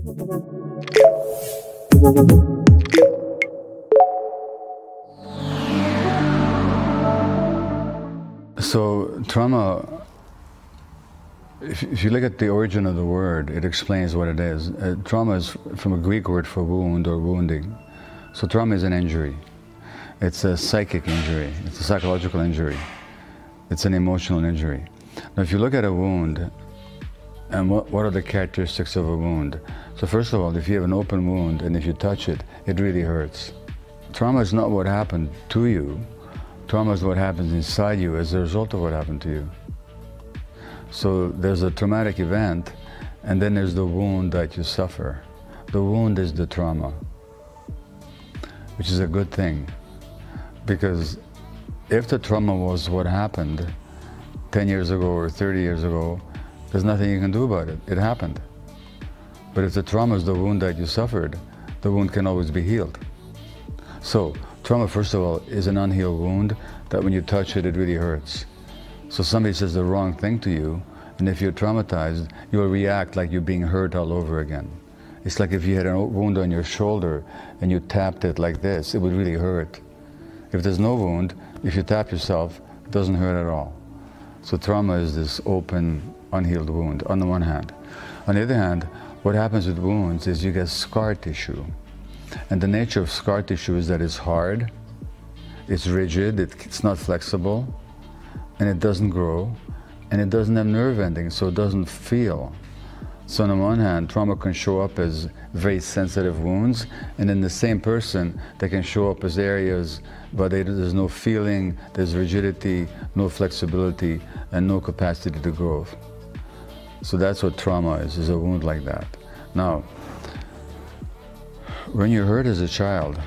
So trauma, if you look at the origin of the word, it explains what it is. Trauma is from a Greek word for wound or wounding. So trauma is an injury. It's a psychic injury. It's a psychological injury. It's an emotional injury. Now, if you look at a wound, and what are the characteristics of a wound? So first of all, if you have an open wound and if you touch it, it really hurts. Trauma is not what happened to you. Trauma is what happens inside you as a result of what happened to you. So there's a traumatic event, and then there's the wound that you suffer. The wound is the trauma, which is a good thing. Because if the trauma was what happened 10 years ago or 30 years ago, there's nothing you can do about it. It happened. But if the trauma is the wound that you suffered, the wound can always be healed. So trauma, first of all, is an unhealed wound that when you touch it, it really hurts. So somebody says the wrong thing to you, and if you're traumatized, you will react like you're being hurt all over again. It's like if you had a wound on your shoulder and you tapped it like this, it would really hurt. If there's no wound, if you tap yourself, it doesn't hurt at all. So trauma is this open, unhealed wound, on the one hand. On the other hand, what happens with wounds is you get scar tissue. And the nature of scar tissue is that it's hard, it's rigid, it's not flexible, and it doesn't grow, and it doesn't have nerve endings, so it doesn't feel. So on the one hand, trauma can show up as very sensitive wounds, and in the same person, they can show up as areas but there's no feeling, there's rigidity, no flexibility, and no capacity to grow. So that's what trauma is a wound like that. Now, when you're hurt as a child,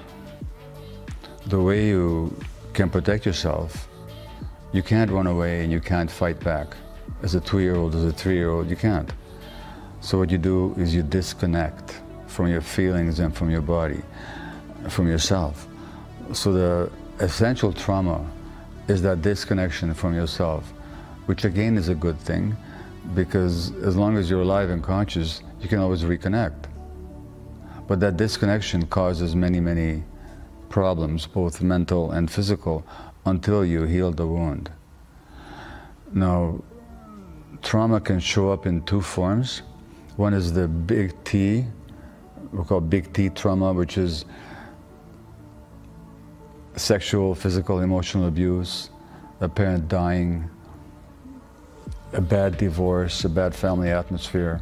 the way you can protect yourself, you can't run away and you can't fight back. As a 2-year-old, as a 3-year-old, you can't. So what you do is you disconnect from your feelings and from your body, from yourself. So the essential trauma is that disconnection from yourself, which again is a good thing, because as long as you're alive and conscious, you can always reconnect. But that disconnection causes many, many problems, both mental and physical, until you heal the wound. Now, trauma can show up in two forms. One is the big T, we call big T trauma, which is sexual, physical, emotional abuse, a parent dying, a bad divorce, a bad family atmosphere,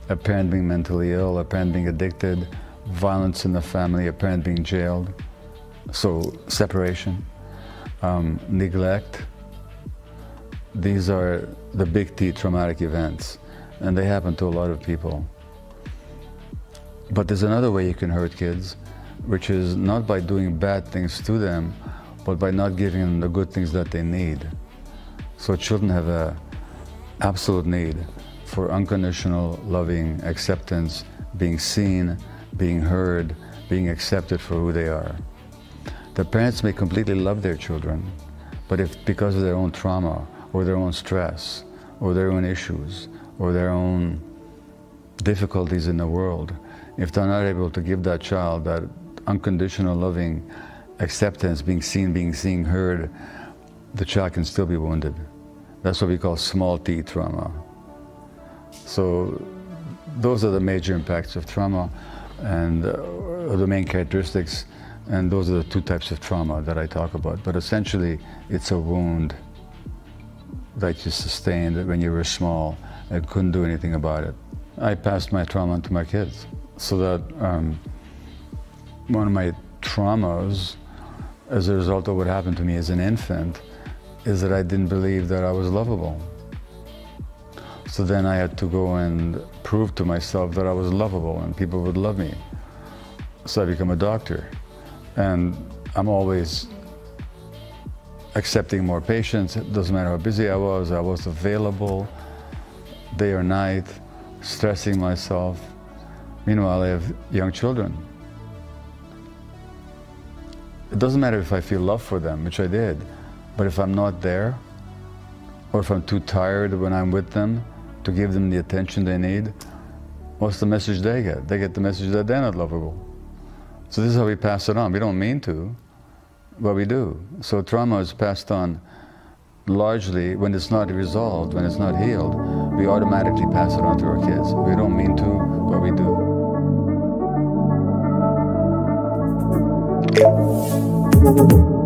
a parent being mentally ill, a parent being addicted, violence in the family, a parent being jailed, so separation, neglect. These are the big T traumatic events, and they happen to a lot of people. But there's another way you can hurt kids, which is not by doing bad things to them, but by not giving them the good things that they need. So children have an absolute need for unconditional, loving acceptance, being seen, being heard, being accepted for who they are. The parents may completely love their children, but if because of their own trauma, or their own stress, or their own issues, or their own difficulties in the world, if they're not able to give that child that unconditional, loving acceptance, being seen, heard, the child can still be wounded. That's what we call small T trauma. So those are the major impacts of trauma and the main characteristics, and those are the two types of trauma that I talk about. But essentially, it's a wound that you sustained when you were small and couldn't do anything about it. I passed my trauma to my kids, so that one of my traumas as a result of what happened to me as an infant is that I didn't believe that I was lovable. So then I had to go and prove to myself that I was lovable and people would love me. So I became a doctor, and I'm always accepting more patients. It doesn't matter how busy I was available day or night, stressing myself. Meanwhile, I have young children. It doesn't matter if I feel love for them, which I did, but if I'm not there, or if I'm too tired when I'm with them to give them the attention they need, what's the message they get? They get the message that they're not lovable. So this is how we pass it on. We don't mean to, but we do. So trauma is passed on largely when it's not resolved, when it's not healed, we automatically pass it on to our kids. We don't mean to, but we do.